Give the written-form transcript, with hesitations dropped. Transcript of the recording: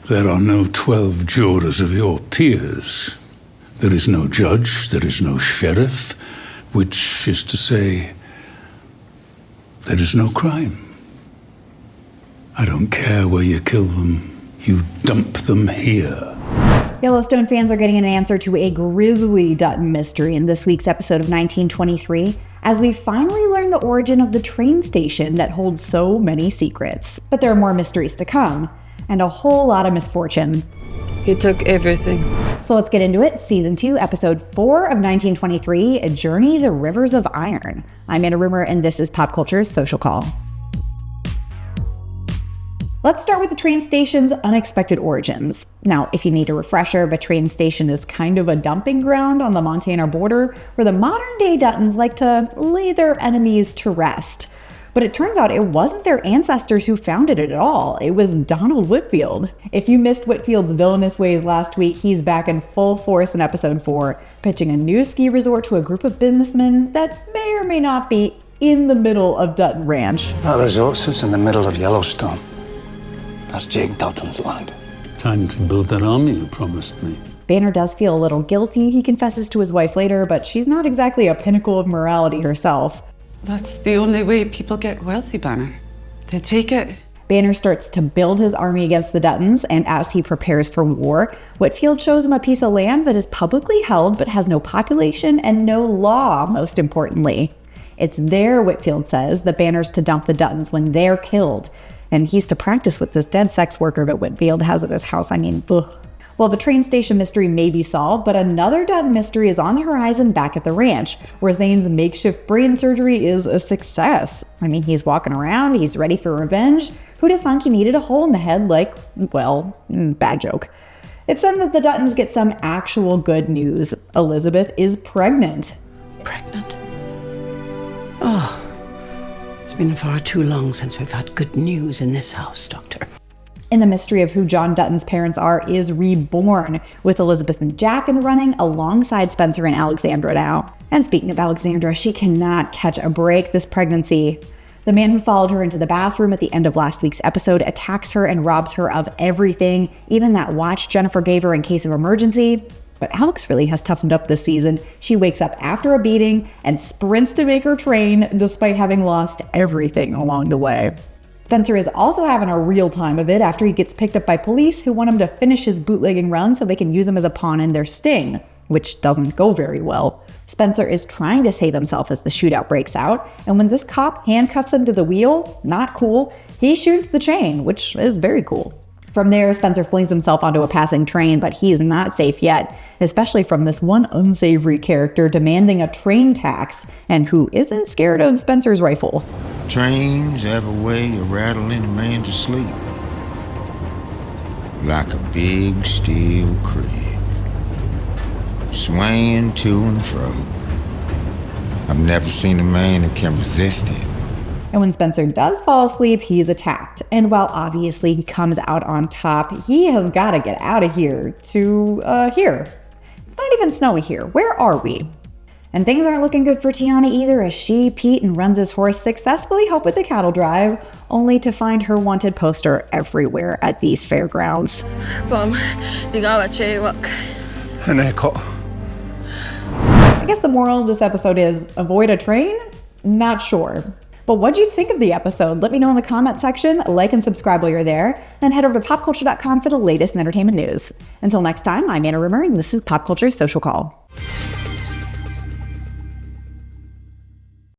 There are no 12 jurors of your peers. There is no judge, there is no sheriff, which is to say, there is no crime. I don't care where you kill them, you dump them here. Yellowstone fans are getting an answer to a grisly Dutton mystery in this week's episode of 1923, as we finally learn the origin of the train station that holds so many secrets. But there are more mysteries to come, and a whole lot of misfortune. He took everything. So let's get into it. Season 2, Episode 4 of 1923, A Journey the Rivers of Iron. I'm Anna Rumor, and this is PopCulture's Social Call. Let's start with the train station's unexpected origins. Now, if you need a refresher, the train station is kind of a dumping ground on the Montana border where the modern-day Duttons like to lay their enemies to rest. But it turns out it wasn't their ancestors who founded it at all. It was Donald Whitfield. If you missed Whitfield's villainous ways last week, he's back in full force in Episode 4, pitching a new ski resort to a group of businessmen that may or may not be in the middle of Dutton Ranch. That resort sits in the middle of Yellowstone. That's Jake Dutton's land. Time to build that army you promised me. Banner does feel a little guilty. He confesses to his wife later, but she's not exactly a pinnacle of morality herself. That's the only way people get wealthy, Banner. They take it. Banner starts to build his army against the Duttons, and as he prepares for war, Whitfield shows him a piece of land that is publicly held but has no population and no law, most importantly. It's there, Whitfield says, that Banner's to dump the Duttons when they're killed. And he's to practice with this dead sex worker that Whitfield has at his house. I mean, ugh. Well, the train station mystery may be solved, but another Dutton mystery is on the horizon back at the ranch, where Zane's makeshift brain surgery is a success. I mean, he's walking around, he's ready for revenge. Who'd have thunk he needed a hole in the head like, well, bad joke. It's then that the Duttons get some actual good news. Elizabeth is pregnant. Pregnant? Oh. It's been far too long since we've had good news in this house, Doctor. And the mystery of who John Dutton's parents are is reborn, with Elizabeth and Jack in the running alongside Spencer and Alexandra now. And speaking of Alexandra, she cannot catch a break this pregnancy. The man who followed her into the bathroom at the end of last week's episode attacks her and robs her of everything, even that watch Jennifer gave her in case of emergency. But Alex really has toughened up this season. She wakes up after a beating and sprints to make her train despite having lost everything along the way. Spencer is also having a real time of it after he gets picked up by police who want him to finish his bootlegging run so they can use him as a pawn in their sting, which doesn't go very well. Spencer is trying to save himself as the shootout breaks out, and when this cop handcuffs him to the wheel, not cool, he shoots the chain, which is very cool. From there, Spencer flings himself onto a passing train, but he is not safe yet, especially from this one unsavory character demanding a train tax, and who isn't scared of Spencer's rifle. Trains have a way of rattling a man to sleep, like a big steel crib, swaying to and fro. I've never seen a man who can resist it. And when Spencer does fall asleep, he's attacked. And while obviously he comes out on top, he has got to get out of here to here. It's not even snowy here. Where are we? And things aren't looking good for Tiana either, as she, Pete, and Runs' horse successfully help with the cattle drive, only to find her wanted poster everywhere at these fairgrounds. I guess the moral of this episode is avoid a train? Not sure. But what'd you think of the episode? Let me know in the comment section, like and subscribe while you're there, and head over to popculture.com for the latest in entertainment news. Until next time, I'm Anna Rimmer, and this is PopCulture's Social Call.